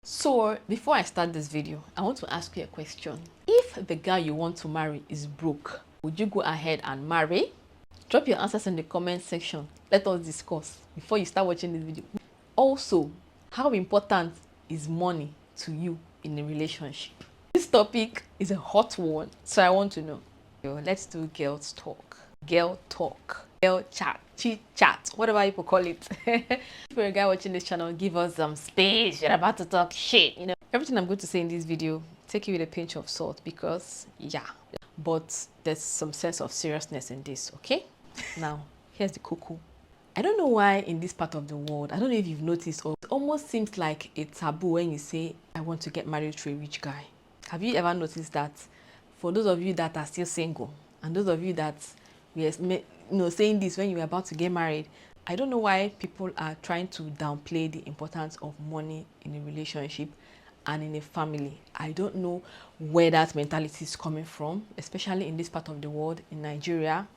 So before I start this video, I want to ask you a question. If the guy you want to marry is broke, would you go ahead and marry? Drop your answers in the comment section. Let us discuss before you start watching this video. Also, how important is money to you in a relationship? This topic is a hot one, so I want to know. Yo, let's do girls talk. Girl talk. Girl chat. Chit chat. Whatever you call it. If you're a guy watching this channel, give us some space. You're about to talk shit. Everything I'm going to say in this video, take it with a pinch of salt because, yeah. But there's some sense of seriousness in this, okay? Now, here's the cuckoo. I don't know why in this part of the world, I don't know if you've noticed, or it almost seems like a taboo when you say, I want to get married to a rich guy. Have you ever noticed that? For those of you that are still single, and those of you that were saying this when you were about to get married, I don't know why people are trying to downplay the importance of money in a relationship and in a family. I don't know where that mentality is coming from, especially in this part of the world, in Nigeria.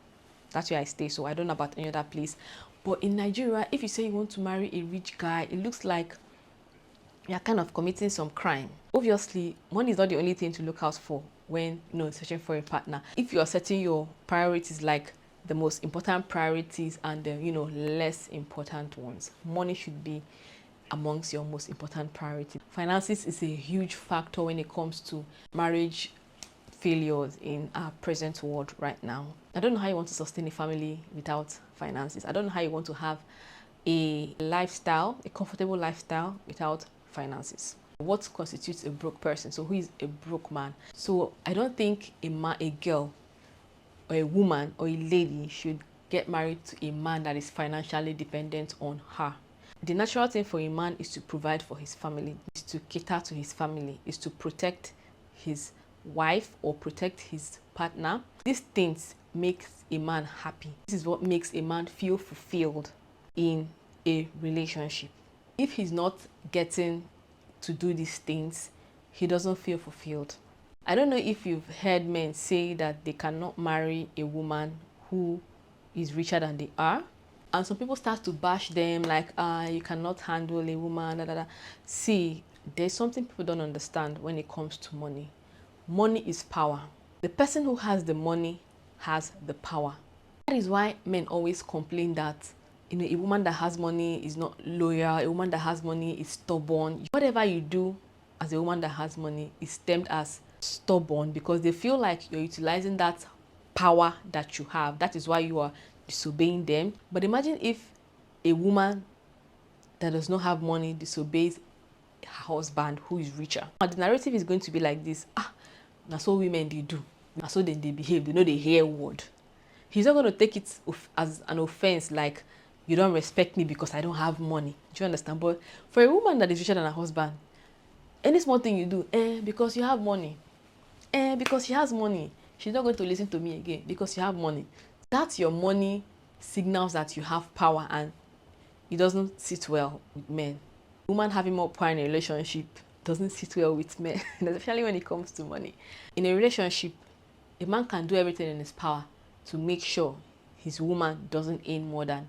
That's where I stay, so I don't know about any other place. But in Nigeria, if you say you want to marry a rich guy, it looks like you're kind of committing some crime. Obviously, money is not the only thing to look out for when searching for a partner. If you're setting your priorities like the most important priorities and the less important ones, money should be amongst your most important priorities. Finances is a huge factor when it comes to marriage failures in our present world right now. I don't know how you want to sustain a family without finances. I don't know how you want to have a lifestyle, a comfortable lifestyle without finances. What constitutes a broke person? So who is a broke man? So I don't think a girl or a woman or a lady should get married to a man that is financially dependent on her. The natural thing for a man is to provide for his family, is to cater to his family, is to protect his wife or protect his partner. These things makes a man happy. This is what makes a man feel fulfilled in a relationship. If he's not getting to do these things, he doesn't feel fulfilled. I don't know if you've heard men say that they cannot marry a woman who is richer than they are. And some people start to bash them like, you cannot handle a woman, da, da, da. See, there's something people don't understand when it comes to money. Money is power. The person who has the money has the power. That is why men always complain that a woman that has money is not loyal, a woman that has money is stubborn. Whatever you do as a woman that has money is termed as stubborn because they feel like you're utilizing that power that you have. That is why you are disobeying them. But imagine if a woman that does not have money disobeys her husband who is richer. And the narrative is going to be like this. That's what women they do. That's how they behave. They know they hear word. He's not going to take it as an offense like you don't respect me because I don't have money. Do you understand? But for a woman that is richer than her husband, any small thing you do, because you have money, because she has money, she's not going to listen to me again because you have money. That's your money signals that you have power, and it doesn't sit well with men. Woman having more power in a relationship doesn't sit well with men, especially when it comes to money. In a relationship, a man can do everything in his power to make sure his woman doesn't earn more than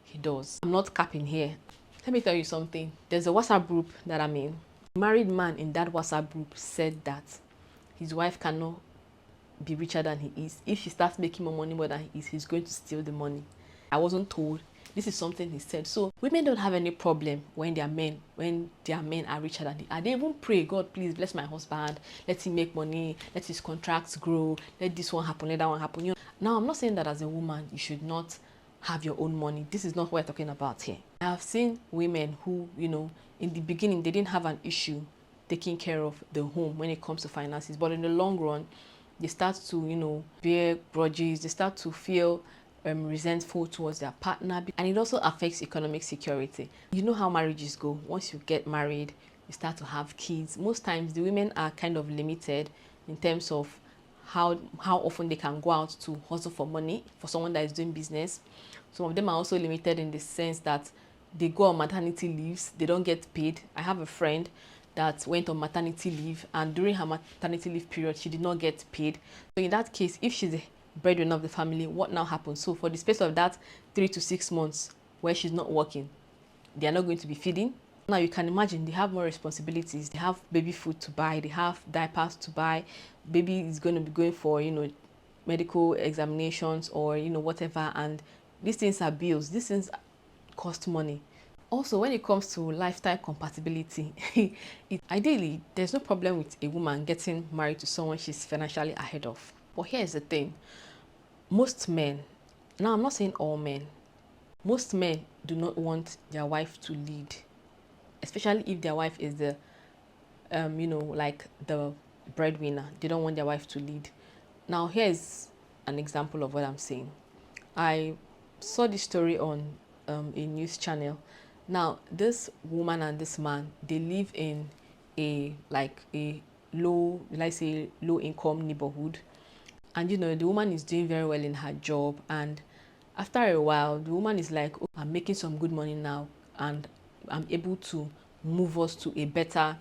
he does. I'm not capping here. Let me tell you something. There's a WhatsApp group that I'm in. A married man in that WhatsApp group said that his wife cannot be richer than he is. If she starts making more money more than he is, he's going to steal the money. I wasn't told. This is something he said. So women don't have any problem when their men are richer than they are. They even pray, God, please bless my husband. Let him make money. Let his contracts grow. Let this one happen. Let that one happen. Now, I'm not saying that as a woman, you should not have your own money. This is not what we're talking about here. I have seen women who, in the beginning, they didn't have an issue taking care of the home when it comes to finances. But in the long run, they start to, bear grudges. They start to feel resentful towards their partner, and it also affects economic security. You know how marriages go. Once you get married, you start to have kids. Most times the women are kind of limited in terms of how often they can go out to hustle for money for someone that is doing business. Some of them are also limited in the sense that they go on maternity leaves, they don't get paid. I have a friend that went on maternity leave, and during her maternity leave period she did not get paid. So in that case, if she's a breadwinner of the family, what now happens? So for the space of that 3 to 6 months where she's not working, they are not going to be feeding. Now you can imagine they have more responsibilities. They have baby food to buy, they have diapers to buy, baby is going to be going for, medical examinations or, whatever. And these things are bills, these things cost money. Also, when it comes to lifestyle compatibility, ideally, there's no problem with a woman getting married to someone she's financially ahead of. But here's the thing. Most men, now I'm not saying all men, most men do not want their wife to lead, especially if their wife is the, like the breadwinner. They don't want their wife to lead. Now, here's an example of what I'm saying. I saw this story on a news channel. Now, this woman and this man, they live in a low, let's say low income neighborhood. And the woman is doing very well in her job. And after a while, the woman is like, oh, I'm making some good money now and I'm able to move us to a better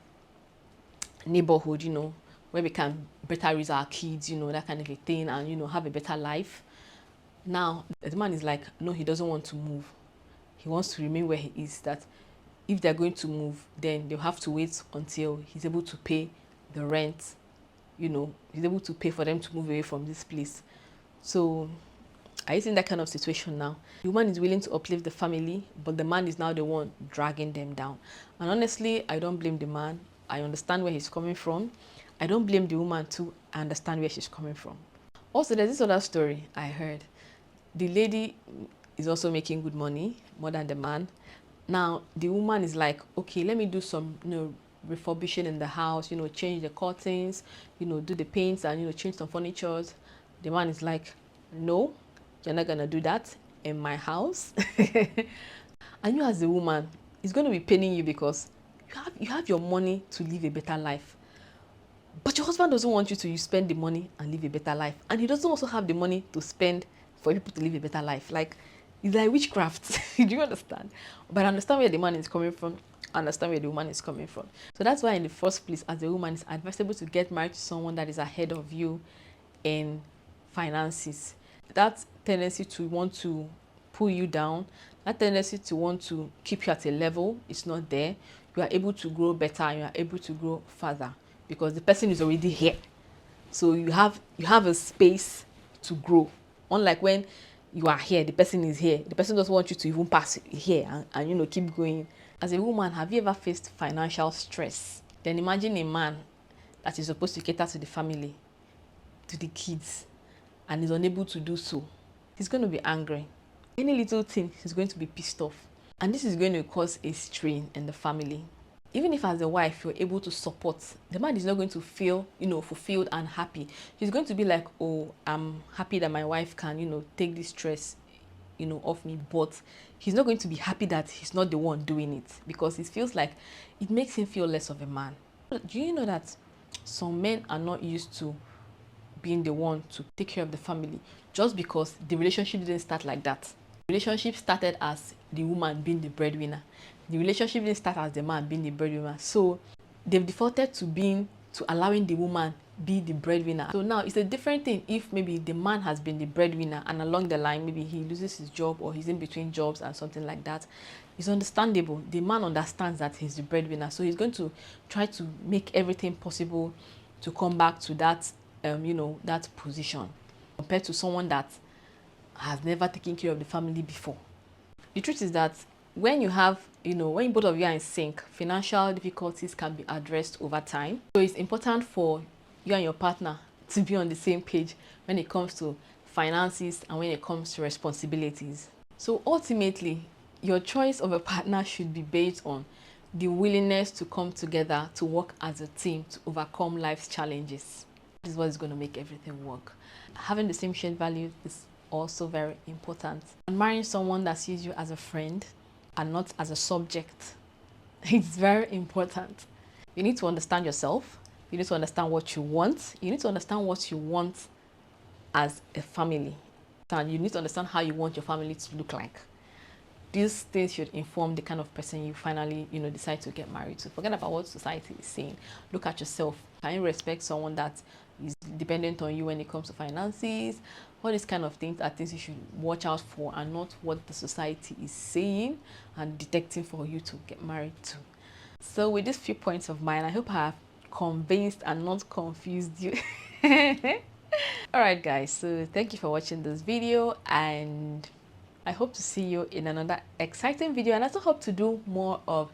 neighborhood, where we can better raise our kids, that kind of a thing, and, have a better life. Now, the man is like, no, he doesn't want to move. He wants to remain where he is. That if they're going to move, then they'll have to wait until he's able to pay the rent, he's able to pay for them to move away from this place. So, are you seeing that kind of situation now? The woman is willing to uplift the family, but the man is now the one dragging them down. And honestly, I don't blame the man. I understand where he's coming from. I don't blame the woman too. I understand where she's coming from. Also, there's this other story I heard. The lady is also making good money, more than the man. Now, the woman is like, okay, let me do some, refurbishing in the house, change the curtains, do the paints and, change some furniture. The man is like, no, you're not gonna do that in my house. And you as a woman, it's going to be paining you because you have your money to live a better life. But your husband doesn't want you to spend the money and live a better life. And he doesn't also have the money to spend for people to live a better life. Like, it's like witchcraft. Do you understand? But I understand where the man is coming from. I understand where the woman is coming from. So that's why in the first place, as a woman, it's advisable to get married to someone that is ahead of you in finances. That tendency to want to pull you down, that tendency to want to keep you at a level is not there. You are able to grow better, you are able to grow further because the person is already here. So you have a space to grow. Unlike when you are here, the person is here. The person doesn't want you to even pass here and keep going. As a woman, have you ever faced financial stress? Then imagine a man that is supposed to cater to the family, to the kids, and is unable to do so. He's going to be angry. Any little thing, he's going to be pissed off. And this is going to cause a strain in the family. Even if as a wife, you're able to support, the man is not going to feel, fulfilled and happy. He's going to be like, oh, I'm happy that my wife can, take this stress, off me. But he's not going to be happy that he's not the one doing it because it feels like it makes him feel less of a man. Do you know that some men are not used to being the one to take care of the family just because the relationship didn't start like that? The relationship started as the woman being the breadwinner. The relationship didn't start as the man being the breadwinner. So they've defaulted to allowing the woman be the breadwinner. So now it's a different thing if maybe the man has been the breadwinner and along the line maybe he loses his job or he's in between jobs and something like that. It's understandable. The man understands that he's the breadwinner, so he's going to try to make everything possible to come back to that that position compared to someone that has never taken care of the family before. The truth is that when you have, when both of you are in sync, financial difficulties can be addressed over time. So it's important for you and your partner to be on the same page when it comes to finances and when it comes to responsibilities. So ultimately, your choice of a partner should be based on the willingness to come together to work as a team to overcome life's challenges. This is what is going to make everything work. Having the same shared values is also very important. And marrying someone that sees you as a friend and not as a subject, it's very important. You need to understand yourself. You need to understand what you want. You need to understand what you want as a family. And you need to understand how you want your family to look like. These things should inform the kind of person you finally, decide to get married to. Forget about what society is saying. Look at yourself. Can you respect someone that is dependent on you when it comes to finances? All these kind of things are things you should watch out for and not what the society is saying and detecting for you to get married to. So with these few points of mine, I hope I have convinced and not confused you. Alright guys, so thank you for watching this video, and I hope to see you in another exciting video, and I also hope to do more of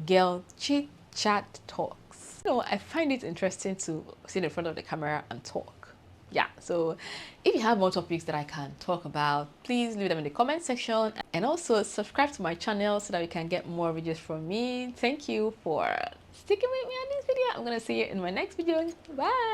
girl chit chat talks. You know, I find it interesting to sit in front of the camera and talk. Yeah, so if you have more topics that I can talk about, please leave them in the comment section, and also subscribe to my channel so that you can get more videos from me. Thank you for sticking with me on this video. I'm gonna see you in my next video. Bye.